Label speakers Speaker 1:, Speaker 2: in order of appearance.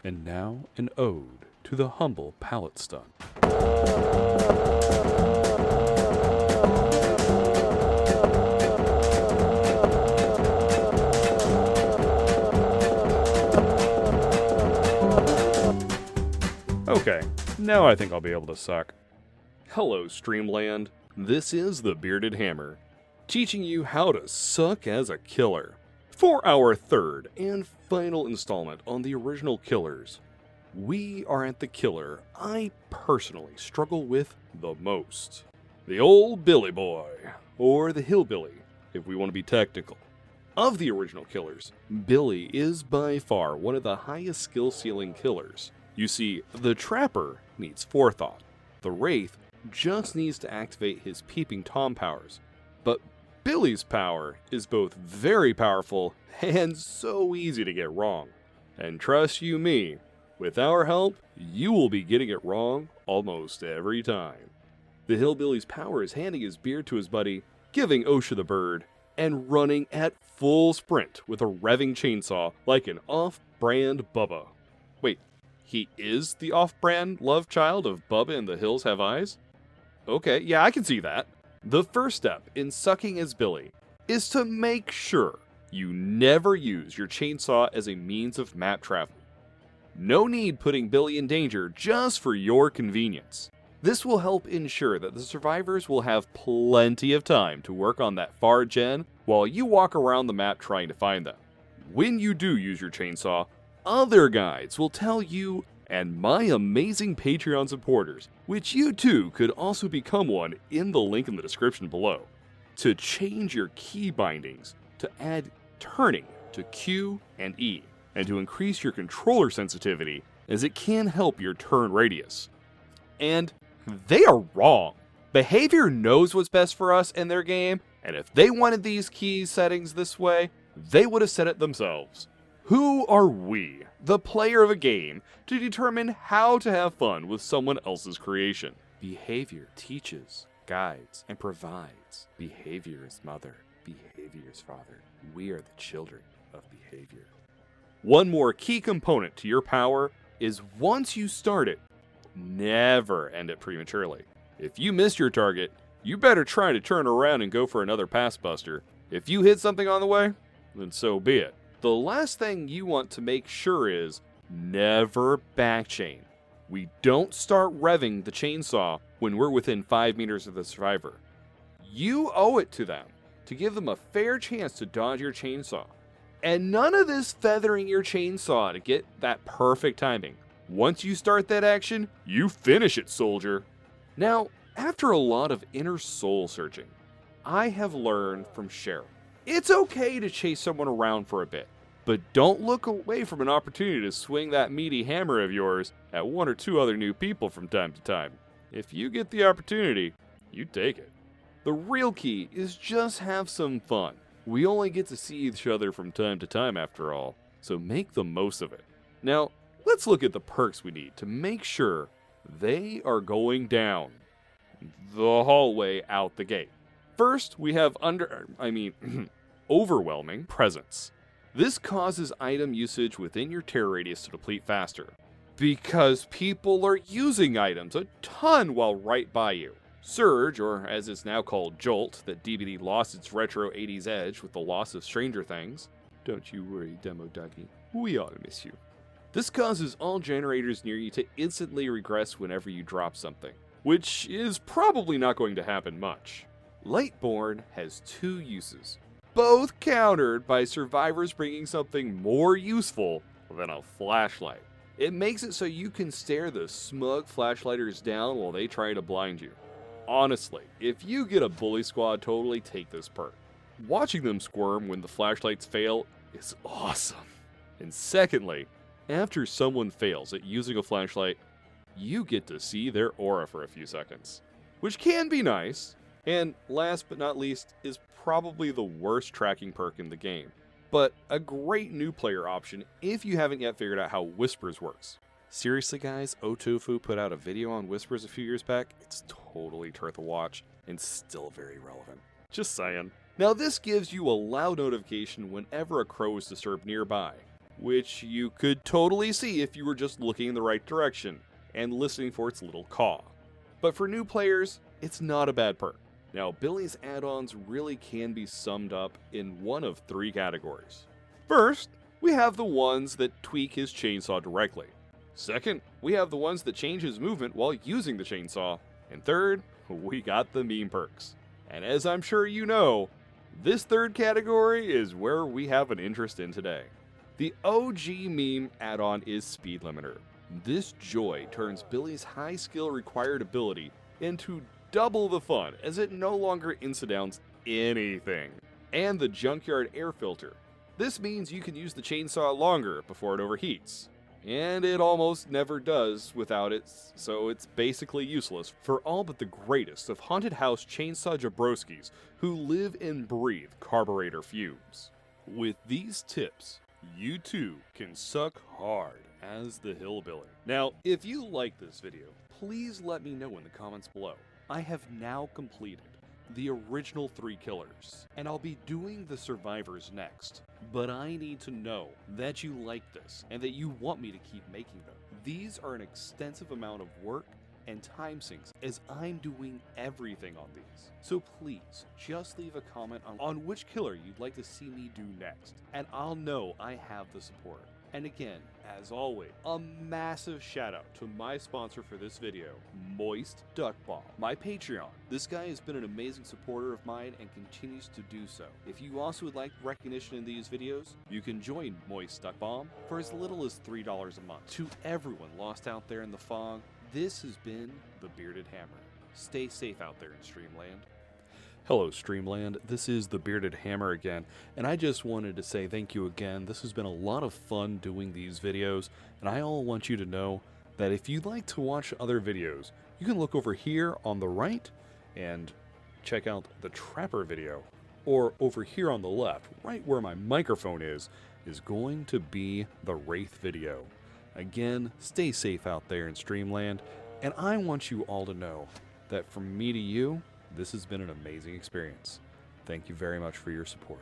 Speaker 1: And now an ode to the humble palate stunt. Okay, now I think I'll be able to suck. Hello, Streamland. This is the Bearded Hammer, teaching you how to suck as a killer. For our third and final installment on the original killers, we are at the killer I personally struggle with the most. The old Billy Boy, or the Hillbilly, if we want to be technical. Of the original killers, Billy is by far one of the highest skill ceiling killers. You see, the Trapper needs forethought. The Wraith just needs to activate his Peeping Tom powers. But Billy's power is both very powerful and so easy to get wrong. And trust you me, with our help, you will be getting it wrong almost every time. The Hillbilly's power is handing his beard to his buddy, giving Osha the bird, and running at full sprint with a revving chainsaw like an off-brand Bubba. Wait, he is the off-brand love child of Bubba and the Hills Have Eyes? Okay, yeah, I can see that. The first step in sucking as Billy is to make sure you never use your chainsaw as a means of map travel. No need putting Billy in danger just for your convenience. This will help ensure that the survivors will have plenty of time to work on that far gen while you walk around the map trying to find them. When you do use your chainsaw, other guides will tell you and my amazing Patreon supporters, which you too could also become one in the link in the description below, to change your key bindings to add turning to Q and E, and to increase your controller sensitivity as it can help your turn radius. And they are wrong. Behavior knows what's best for us in their game, and if they wanted these key settings this way, they would have said it themselves. Who are we, the player of a game, to determine how to have fun with someone else's creation? Behavior teaches, guides, and provides. Behavior is mother, behavior is father. We are the children of behavior. One more key component to your power is once you start it, never end it prematurely. If you miss your target, you better try to turn around and go for another pass buster. If you hit something on the way, then so be it. The last thing you want to make sure is never backchain. We don't start revving the chainsaw when we're within 5 meters of the survivor. You owe it to them to give them a fair chance to dodge your chainsaw. And none of this feathering your chainsaw to get that perfect timing. Once you start that action, you finish it, soldier. Now, after a lot of inner soul searching, I have learned from Cheryl. It's okay to chase someone around for a bit, but don't look away from an opportunity to swing that meaty hammer of yours at one or two other new people from time to time. If you get the opportunity, you take it. The real key is just have some fun. We only get to see each other from time to time after all, so make the most of it. Now, let's look at the perks we need to make sure they are going down the hallway out the gate. First, we have overwhelming presence. This causes item usage within your terror radius to deplete faster, because people are using items a ton while right by you. Surge, or as it's now called Jolt, that DbD lost its retro 80s edge with the loss of Stranger Things. Don't you worry, Demo Dougie, we all miss you. This causes all generators near you to instantly regress whenever you drop something, which is probably not going to happen much. Lightborn has 2 uses, both countered by survivors bringing something more useful than a flashlight. It makes it so you can stare the smug flashlighters down while they try to blind you. Honestly, if you get a bully squad, totally take this perk. Watching them squirm when the flashlights fail is awesome. And secondly, after someone fails at using a flashlight, you get to see their aura for a few seconds, which can be nice. And last but not least is probably the worst tracking perk in the game, but a great new player option if you haven't yet figured out how Whispers works. Seriously guys, Otofu put out a video on Whispers a few years back. It's totally worth a watch and still very relevant. Just saying. Now this gives you a loud notification whenever a crow is disturbed nearby. which you could totally see if you were just looking in the right direction and listening for its little caw. But for new players, it's not a bad perk. Now, Billy's add-ons really can be summed up in one of three categories. First, we have the ones that tweak his chainsaw directly. Second, we have the ones that change his movement while using the chainsaw. And third, we got the meme perks. And as I'm sure you know, this third category is where we have an interest in today. The OG meme add-on is Speed Limiter. This joy turns Billy's high skill required ability into double the fun, as it no longer incidents anything. And the Junkyard Air Filter. This means you can use the chainsaw longer before it overheats. And it almost never does without it, so it's basically useless for all but the greatest of haunted house chainsaw jabroskis who live and breathe carburetor fumes. With these tips, you too can suck hard as the hillbilly. Now, if you like this video, please let me know in the comments below. I have now completed the original 3 killers, and I'll be doing the survivors next. But I need to know that you like this and that you want me to keep making them. These are an extensive amount of work and time sinks, as I'm doing everything on these. So please, just leave a comment on which killer you'd like to see me do next, and I'll know I have the support. And again, as always, a massive shout out to my sponsor for this video, Moist Duck Bomb, my Patreon. This guy has been an amazing supporter of mine and continues to do so. If you also would like recognition in these videos, you can join Moist Duck Bomb for as little as $3 a month. To everyone lost out there in the fog, this has been the Bearded Hammer. Stay safe out there in Streamland. Hello Streamland, this is the Bearded Hammer again, and I just wanted to say thank you again. This has been a lot of fun doing these videos, and I all want you to know that if you'd like to watch other videos, you can look over here on the right and check out the Trapper video, or over here on the left, right where my microphone is going to be the Wraith video. Again, stay safe out there in Streamland, and I want you all to know that from me to you, this has been an amazing experience. Thank you very much for your support.